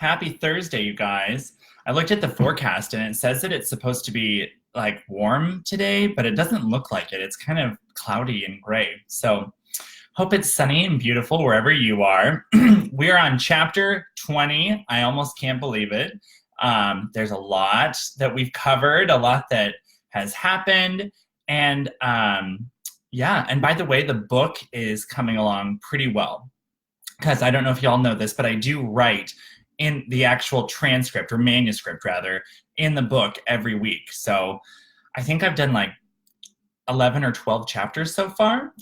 Happy Thursday, you guys. I looked at the forecast and it says that it's supposed to be like warm today, but it doesn't look like it. It's kind of cloudy and gray. So hope it's sunny and beautiful wherever you are. We are on chapter 20. I almost can't believe it. There's a lot that we've covered, a lot that has happened. And yeah, and by the way, the book is coming along pretty well. Because I don't know if y'all know this, but I do write in the actual transcript, or manuscript rather, in the book every week. So I think I've done like 11 or 12 chapters so far.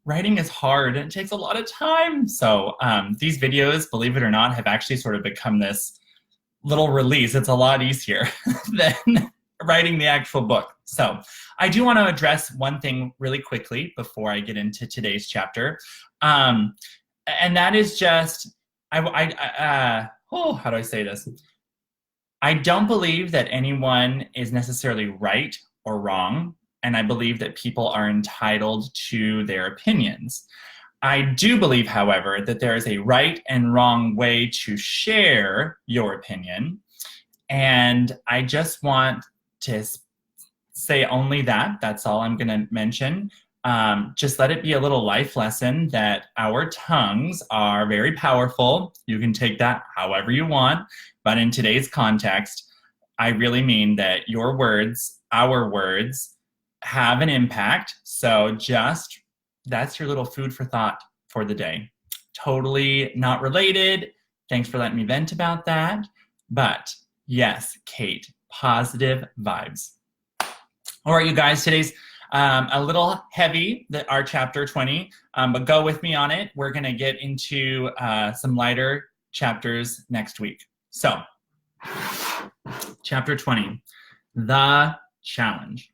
Writing is hard and it takes a lot of time. So these videos, believe it or not, have actually sort of become this little release. It's a lot easier than writing the actual book. So I do want to address one thing really quickly before I get into today's chapter. And that is just, how do I say this? I don't believe that anyone is necessarily right or wrong, and I believe that people are entitled to their opinions. I do believe, however, that there is a right and wrong way to share your opinion, and I just want to say only that. That's all I'm going to mention. Just let it be a little life lesson that our tongues are very powerful. You can take that however you want, but in today's context, I really mean that your words, our words, have an impact. So just, that's your little food for thought for the day. Totally not related. Thanks for letting me vent about that. But yes, Kate, positive vibes. All right, you guys, today's a little heavy, our chapter 20, but go with me on it. We're going to get into some lighter chapters next week. So, chapter 20, the challenge.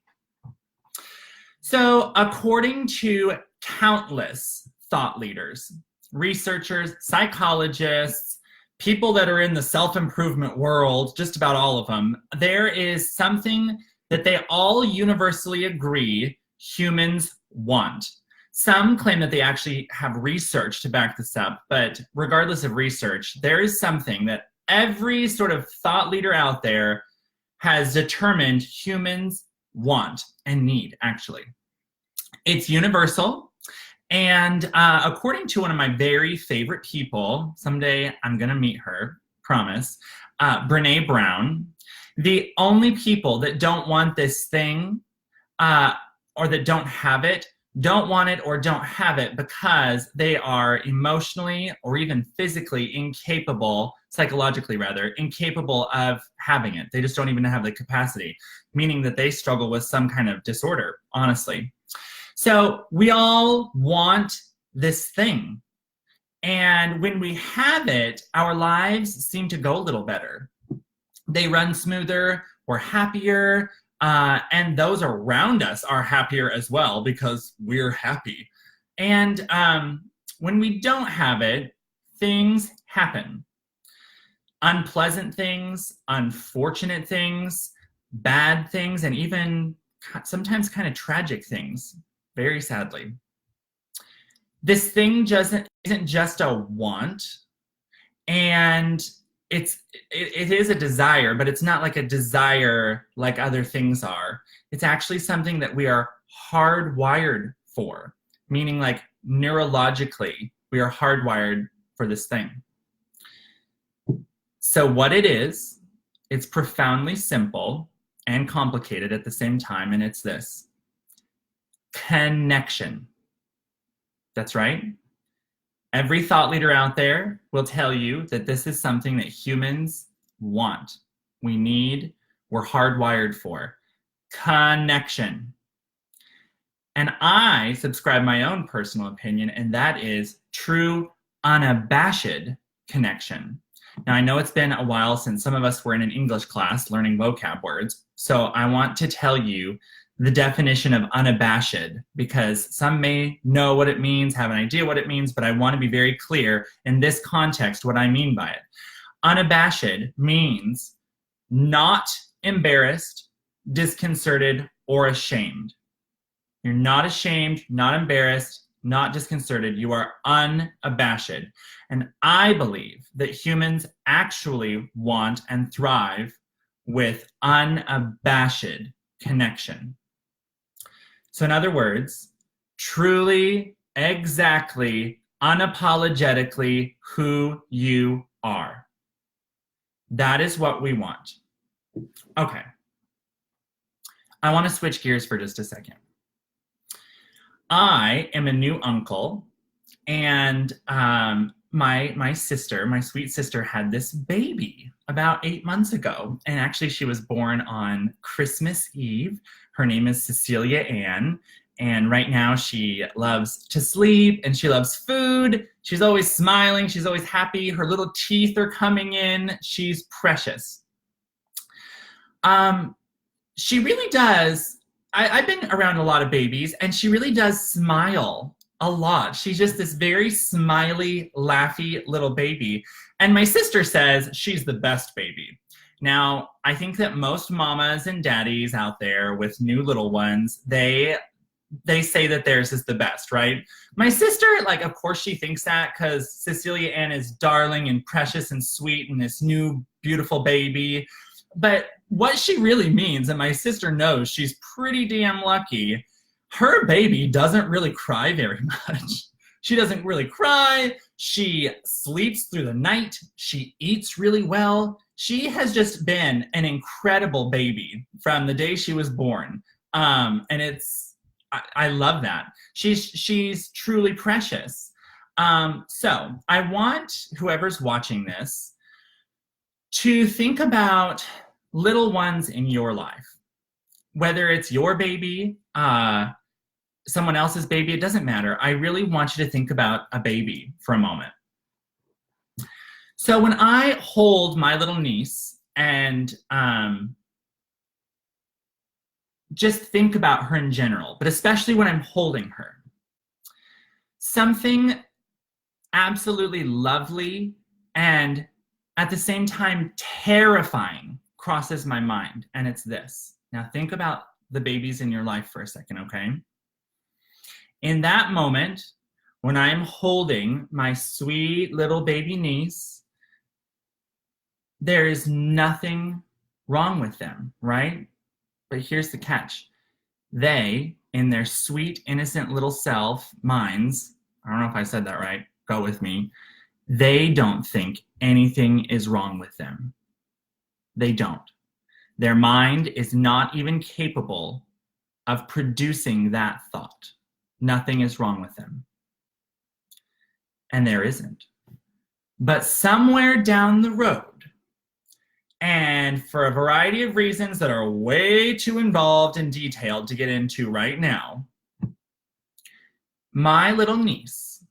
So, according to countless thought leaders, researchers, psychologists, people that are in the self-improvement world, just about all of them, there is something that they all universally agree humans want. Some claim that they actually have research to back this up, but regardless of research, there is something that every sort of thought leader out there has determined humans want and need, actually. It's universal, and according to one of my very favorite people, someday I'm gonna meet her, promise, Brene Brown, the only people that don't want this thing or that don't have it, don't want it or don't have it because they are emotionally or even physically incapable, psychologically rather, incapable of having it. They just don't even have the capacity, meaning that they struggle with some kind of disorder, honestly. So we all want this thing. And when we have it, our lives seem to go a little better. They run smoother, we're happier, and those around us are happier as well because we're happy. And when we don't have it, things happen. Unpleasant things, unfortunate things, bad things, and even sometimes kind of tragic things, very sadly. This thing isn't just a want, and it is a desire, but it's not like a desire like other things are. It's actually something that we are hardwired for, meaning like neurologically, we are hardwired for this thing. So what it is, it's profoundly simple and complicated at the same time, and it's this: connection. That's right. Every thought leader out there will tell you that this is something that humans want, we need, we're hardwired for. Connection. And I subscribe my own personal opinion, and that is true, unabashed connection. Now, I know it's been a while since some of us were in an English class learning vocab words, so I want to tell you the definition of unabashed, because some may know what it means, have an idea what it means, but I want to be very clear in this context what I mean by it. Unabashed means not embarrassed, disconcerted, or ashamed. You're not ashamed, not embarrassed, not disconcerted. You are unabashed. And I believe that humans actually want and thrive with unabashed connection. So in other words, truly, exactly, unapologetically who you are. That is what we want. Okay. I want to switch gears for just a second. I am a new uncle, and my sister, my sweet sister, had this baby about 8 months ago. And actually, she was born on Christmas Eve. Her name is Cecilia Ann. And right now, she loves to sleep and she loves food. She's always smiling. She's always happy. Her little teeth are coming in. She's precious. She really does. I've been around a lot of babies, and she really does smile a lot. She's just this very smiley, laughy little baby. And my sister says she's the best baby. Now, I think that most mamas and daddies out there with new little ones, they say that theirs is the best, right? My sister, like, of course she thinks that because Cecilia Ann is darling and precious and sweet and this new beautiful baby. But what she really means, and my sister knows she's pretty damn lucky, her baby doesn't really cry very much. She doesn't really cry. She sleeps through the night. She eats really well. She has just been an incredible baby from the day she was born. And I love that. She's truly precious. So I want whoever's watching this to think about little ones in your life. Whether it's your baby, someone else's baby, it doesn't matter. I really want you to think about a baby for a moment. So when I hold my little niece and just think about her in general, but especially when I'm holding her, something absolutely lovely and at the same time terrifying crosses my mind, and it's this. Now think about the babies in your life for a second, okay? In that moment, when I'm holding my sweet little baby niece, there is nothing wrong with them, right? But here's the catch. They, in their sweet, innocent little self minds, I don't know if I said that right, go with me, they don't think anything is wrong with them. They don't. Their mind is not even capable of producing that thought. Nothing is wrong with them. And there isn't. But somewhere down the road, and for a variety of reasons that are way too involved and detailed to get into right now, my little niece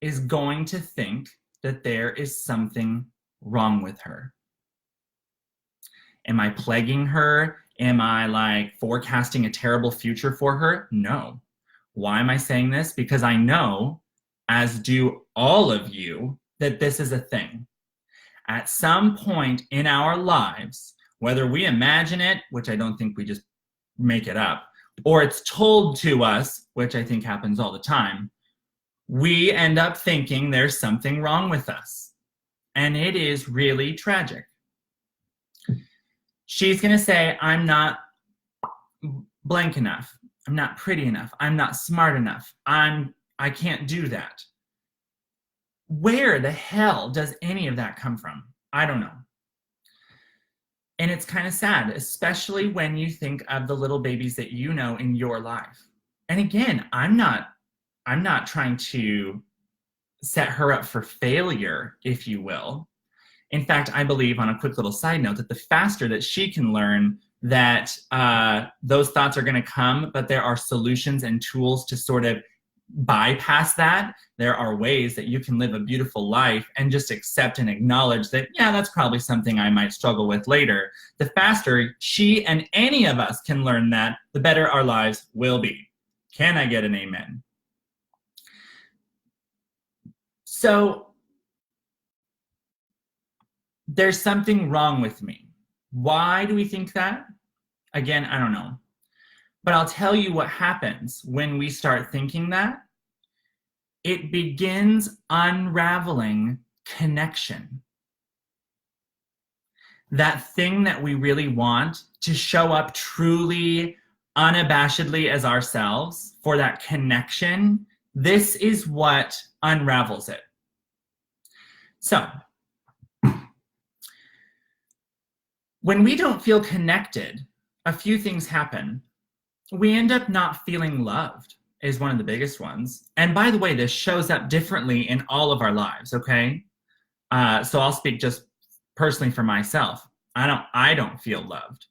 is going to think that there is something wrong with her. Am I plaguing her? Am I like forecasting a terrible future for her? No. Why am I saying this? Because I know, as do all of you, that this is a thing. At some point in our lives, whether we imagine it, which I don't think we just make it up, or it's told to us, which I think happens all the time, we end up thinking there's something wrong with us. And it is really tragic. She's going to say, I'm not blank enough. I'm not pretty enough. I'm not smart enough. I can't do that. Where the hell does any of that come from? I don't know. And it's kind of sad, especially when you think of the little babies that you know in your life. And again, I'm not trying to set her up for failure, if you will. In fact, I believe, on a quick little side note, that the faster that she can learn that those thoughts are going to come, but there are solutions and tools to sort of bypass that. There are ways that you can live a beautiful life and just accept and acknowledge that, yeah, that's probably something I might struggle with later. The faster she and any of us can learn that, the better our lives will be. Can I get an amen? So, there's something wrong with me. Why do we think that? Again, I don't know. But I'll tell you what happens when we start thinking that. it begins unraveling connection. That thing that we really want to show up truly, unabashedly as ourselves for that connection, this is what unravels it. So, when we don't feel connected, a few things happen. We end up not feeling loved is one of the biggest ones. And by the way, this shows up differently in all of our lives, okay? So I'll speak just personally for myself. I don't feel loved.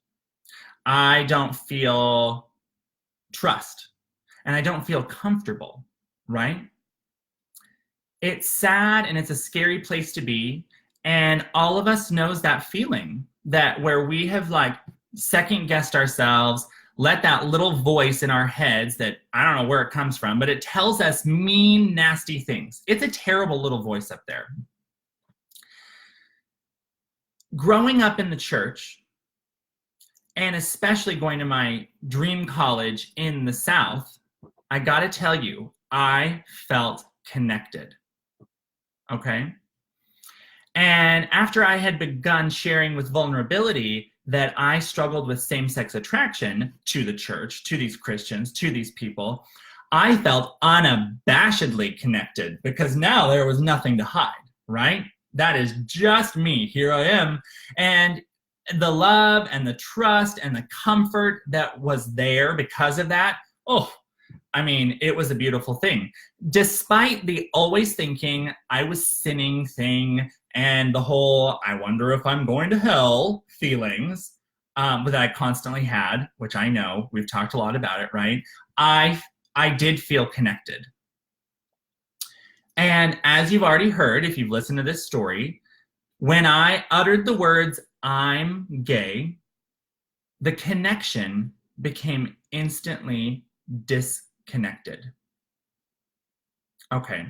I don't feel trust. And I don't feel comfortable, right? It's sad and it's a scary place to be. And all of us knows that feeling, that where we have like second guessed ourselves, let that little voice in our heads that I don't know where it comes from, but it tells us mean, nasty things. It's a terrible little voice up there. Growing up in the church, and especially going to my dream college in the South, I gotta tell you, I felt connected, okay? And after I had begun sharing with vulnerability that I struggled with same-sex attraction to the church, to these Christians, to these people, I felt unabashedly connected because now there was nothing to hide, right? That is just me. Here I am. And the love and the trust and the comfort that was there because of that, oh, I mean, it was a beautiful thing. Despite the always thinking I was sinning thing and the whole I wonder if I'm going to hell feelings that I constantly had, which I know, we've talked a lot about it, right? I did feel connected. And as you've already heard, if you've listened to this story, when I uttered the words, I'm gay, the connection became instantly disconnected. Okay,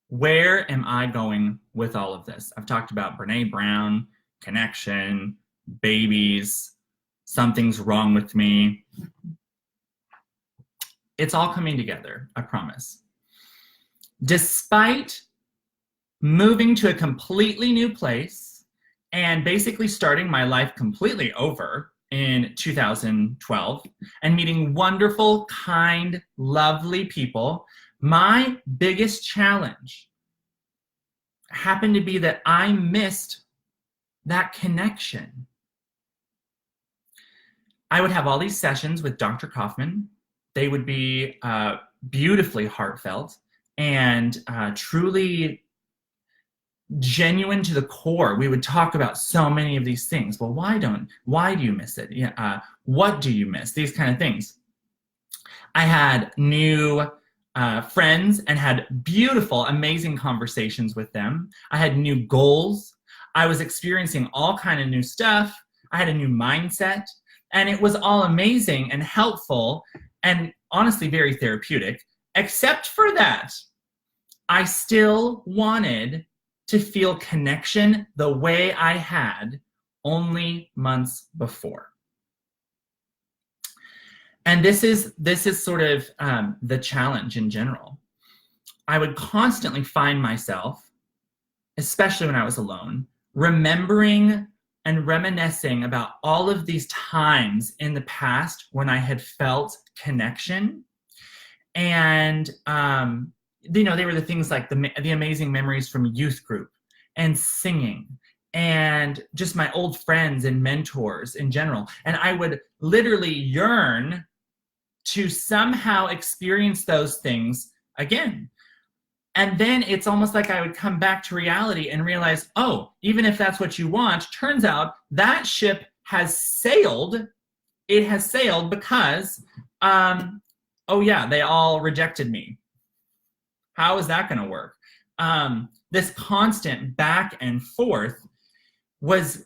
where am I going with all of this? I've talked about Brene Brown, connection, babies, something's wrong with me. It's all coming together, I promise. Despite moving to a completely new place and basically starting my life completely over in 2012 and meeting wonderful, kind, lovely people, my biggest challenge happened to be that I missed that connection. I would have all these sessions with Dr. Kaufman. They would be beautifully heartfelt and truly genuine to the core. We would talk about so many of these things. Well, why do you miss it? Yeah, what do you miss? These kind of things. I had new friends and had beautiful, amazing conversations with them. I had new goals. I was experiencing all kind of new stuff. I had a new mindset, and it was all amazing and helpful and honestly very therapeutic. Except for that, I still wanted to feel connection the way I had only months before. And this is sort of the challenge in general. I would constantly find myself, especially when I was alone, remembering and reminiscing about all of these times in the past when I had felt connection. And they were the things like the amazing memories from youth group and singing and just my old friends and mentors in general. And I would literally yearn to somehow experience those things again. And then it's almost like I would come back to reality and realize, oh, even if that's what you want, turns out that ship has sailed. It has sailed because, oh yeah, they all rejected me. How is that going to work? This constant back and forth was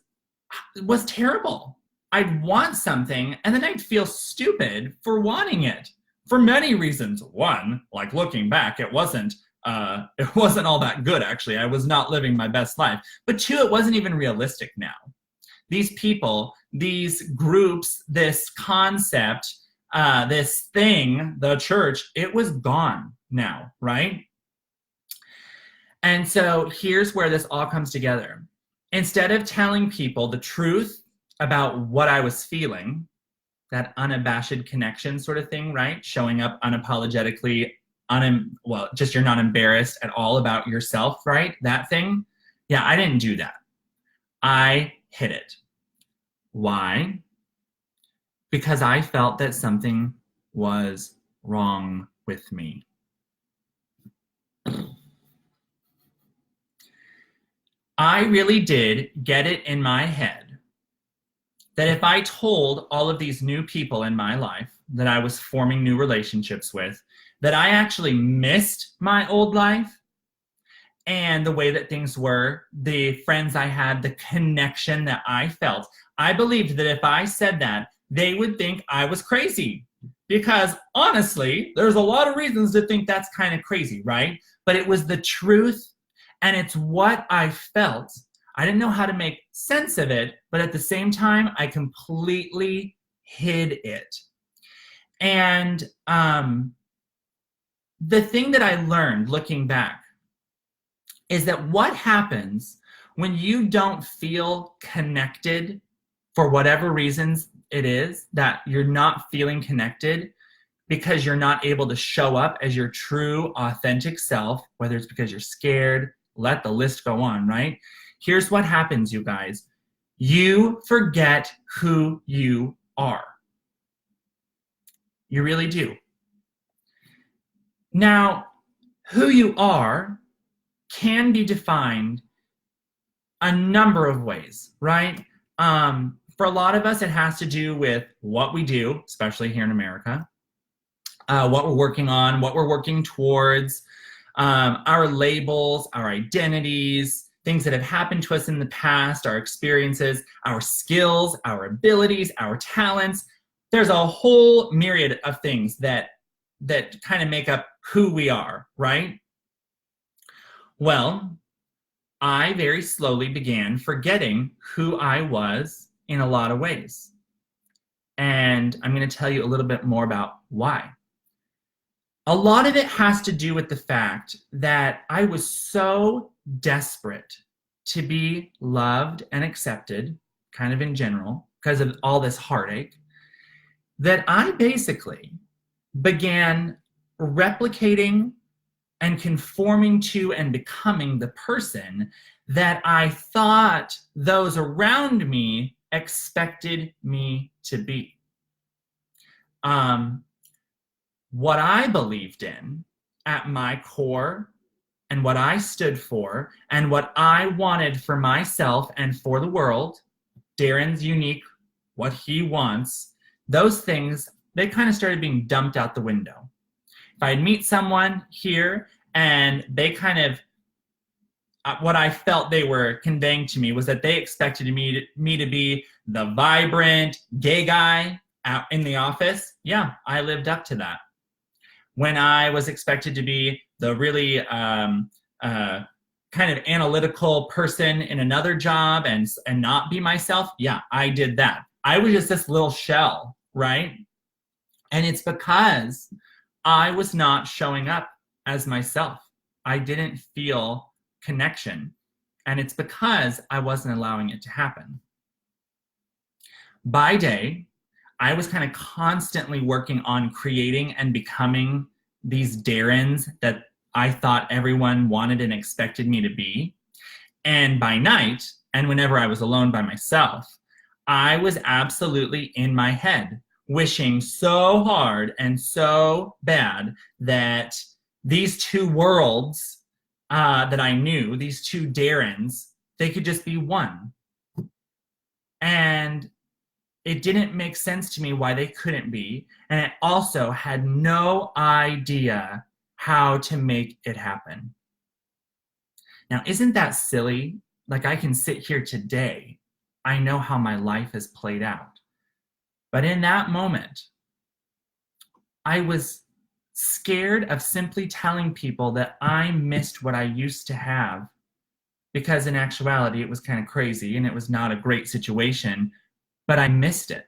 terrible. I'd want something and then I'd feel stupid for wanting it for many reasons. One, like looking back, it wasn't all that good, actually. I was not living my best life. But two, it wasn't even realistic now. These people, these groups, this concept, this thing, the church, it was gone now, right? And so here's where this all comes together. Instead of telling people the truth about what I was feeling, that unabashed connection sort of thing, right? Showing up unapologetically, just you're not embarrassed at all about yourself, right? That thing. Yeah, I didn't do that. I hid it. Why? Because I felt that something was wrong with me. I really did get it in my head that if I told all of these new people in my life that I was forming new relationships with, that I actually missed my old life and the way that things were, the friends I had, the connection that I felt, I believed that if I said that, they would think I was crazy. Because honestly, there's a lot of reasons to think that's kind of crazy, right? But it was the truth, and it's what I felt. I didn't know how to make sense of it, but at the same time, I completely hid it. And the thing that I learned looking back is that what happens when you don't feel connected for whatever reasons it is that you're not feeling connected because you're not able to show up as your true, authentic self, whether it's because you're scared, let the list go on, right? Here's what happens, you guys. You forget who you are. You really do. Now, who you are can be defined a number of ways, right? For a lot of us, it has to do with what we do, especially here in America, what we're working on, what we're working towards, our labels, our identities, things that have happened to us in the past, our experiences, our skills, our abilities, our talents. There's a whole myriad of things that kind of make up who we are, right? Well, I very slowly began forgetting who I was in a lot of ways. And I'm going to tell you a little bit more about why. A lot of it has to do with the fact that I was so desperate to be loved and accepted, kind of in general, because of all this heartache, that I basically began replicating and conforming to and becoming the person that I thought those around me expected me to be. What I believed in at my core and what I stood for and what I wanted for myself and for the world, Darren's unique, what he wants, those things, they kind of started being dumped out the window. If I'd meet someone here and they kind of, what I felt they were conveying to me was that they expected me to be the vibrant gay guy out in the office. Yeah, I lived up to that. When I was expected to be the really kind of analytical person in another job and not be myself, yeah, I did that. I was just this little shell, right? And it's because I was not showing up as myself. I didn't feel connection. And it's because I wasn't allowing it to happen. By day, I was kind of constantly working on creating and becoming these Darrens that I thought everyone wanted and expected me to be. And by night, and whenever I was alone by myself, I was absolutely in my head, wishing so hard and so bad that these two worlds that I knew, these two Darrens, they could just be one. And it didn't make sense to me why they couldn't be. And I also had no idea how to make it happen. Now, isn't that silly? Like, I can sit here today. I know how my life has played out. But in that moment, I was scared of simply telling people that I missed what I used to have, because in actuality, it was kind of crazy and it was not a great situation. But I missed it.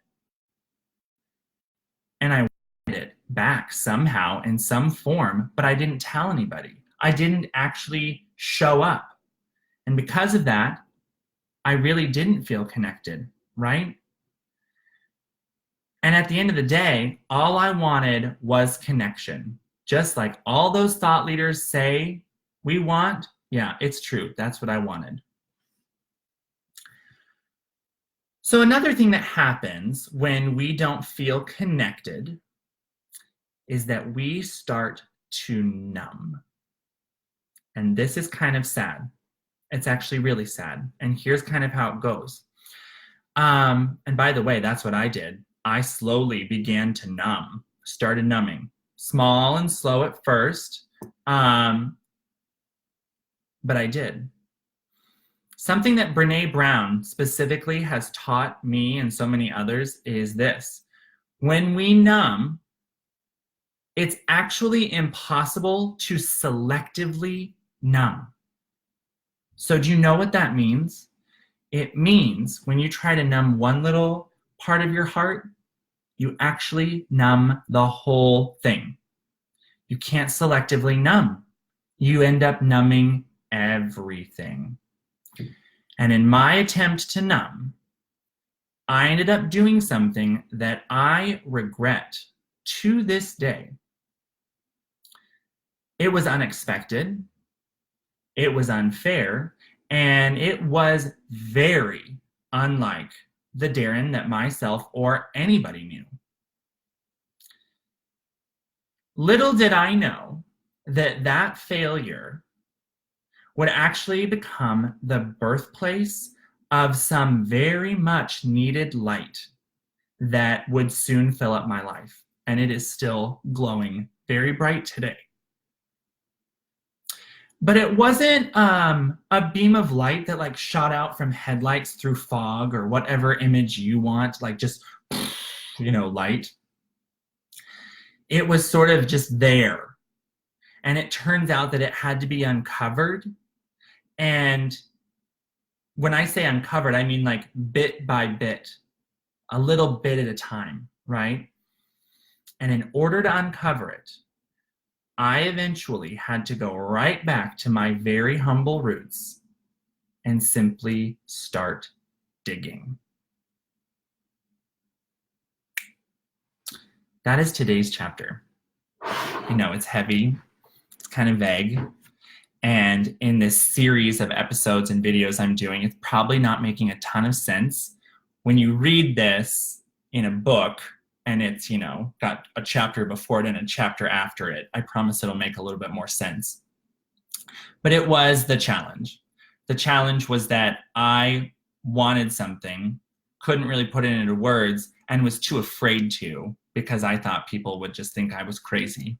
And I wanted it back somehow in some form, but I didn't tell anybody. I didn't actually show up. And because of that, I really didn't feel connected, right? And at the end of the day, all I wanted was connection. Just like all those thought leaders say we want, yeah, it's true. That's what I wanted. So another thing that happens when we don't feel connected is that we start to numb. And this is kind of sad. It's actually really sad. And here's kind of how it goes. And by the way, that's what I did. I slowly began to numb, started numbing. Small and slow at first, but I did. Something that Brené Brown specifically has taught me and so many others is this. When we numb, it's actually impossible to selectively numb. So do you know what that means? It means when you try to numb one little part of your heart, you actually numb the whole thing. You can't selectively numb. You end up numbing everything. And in my attempt to numb, I ended up doing something that I regret to this day. It was unexpected, it was unfair, and it was very unlike the Darren that myself or anybody knew. Little did I know that that failure would actually become the birthplace of some very much needed light that would soon fill up my life. And it is still glowing very bright today. But it wasn't a beam of light that like shot out from headlights through fog or whatever image you want, like just, light. It was sort of just there. And it turns out that it had to be uncovered. And when I say uncovered, I mean like bit by bit, a little bit at a time, right? And in order to uncover it, I eventually had to go right back to my very humble roots and simply start digging. That is today's chapter. I know it's heavy, it's kind of vague, and in this series of episodes and videos I'm doing, it's probably not making a ton of sense. When you read this in a book, and it's, got a chapter before it and a chapter after it, I promise it'll make a little bit more sense. But it was the challenge. The challenge was that I wanted something, couldn't really put it into words, and was too afraid to because I thought people would just think I was crazy.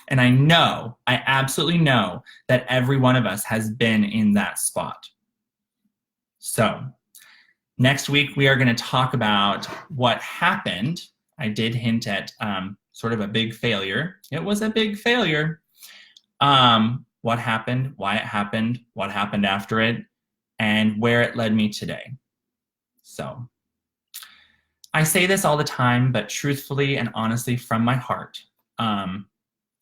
And I absolutely know that every one of us has been in that spot. So next week, we are going to talk about what happened. I did hint at sort of a big failure. It was a big failure. What happened, why it happened, what happened after it, and where it led me today. So I say this all the time, but truthfully and honestly from my heart,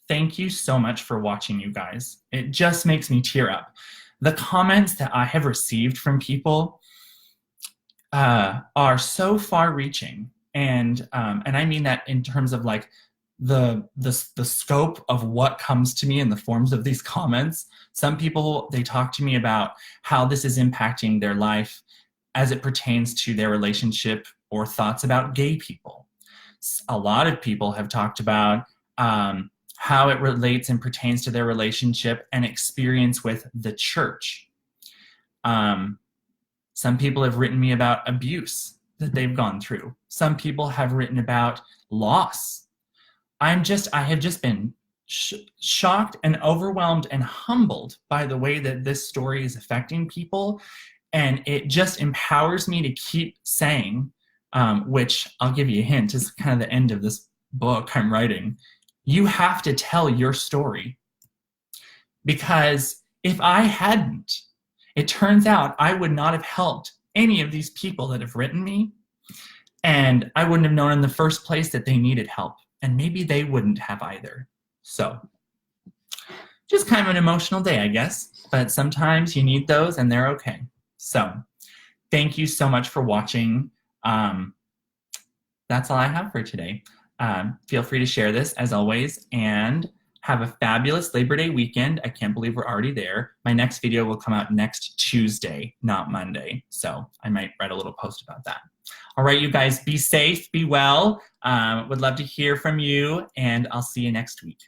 thank you so much for watching, you guys. It just makes me tear up. The comments that I have received from people are so far-reaching. And I mean that in terms of like the scope of what comes to me in the forms of these comments. Some people, they talk to me about how this is impacting their life as it pertains to their relationship or thoughts about gay people. A lot of people have talked about how it relates and pertains to their relationship and experience with the church. Some people have written me about abuse that they've gone through. Some people have written about loss. I have just been shocked and overwhelmed and humbled by the way that this story is affecting people. And it just empowers me to keep saying, which I'll give you a hint, is kind of the end of this book I'm writing. You have to tell your story. Because if I hadn't, it turns out I would not have helped any of these people that have written me, and I wouldn't have known in the first place that they needed help, and maybe they wouldn't have either. So just kind of an emotional day, I guess. But sometimes you need those and they're okay. So thank you so much for watching. That's all I have for today. Feel free to share this as always, and have a fabulous Labor Day weekend. I can't believe we're already there. My next video will come out next Tuesday, not Monday. So I might write a little post about that. All right, you guys, be safe, be well. Would love to hear from you, and I'll see you next week.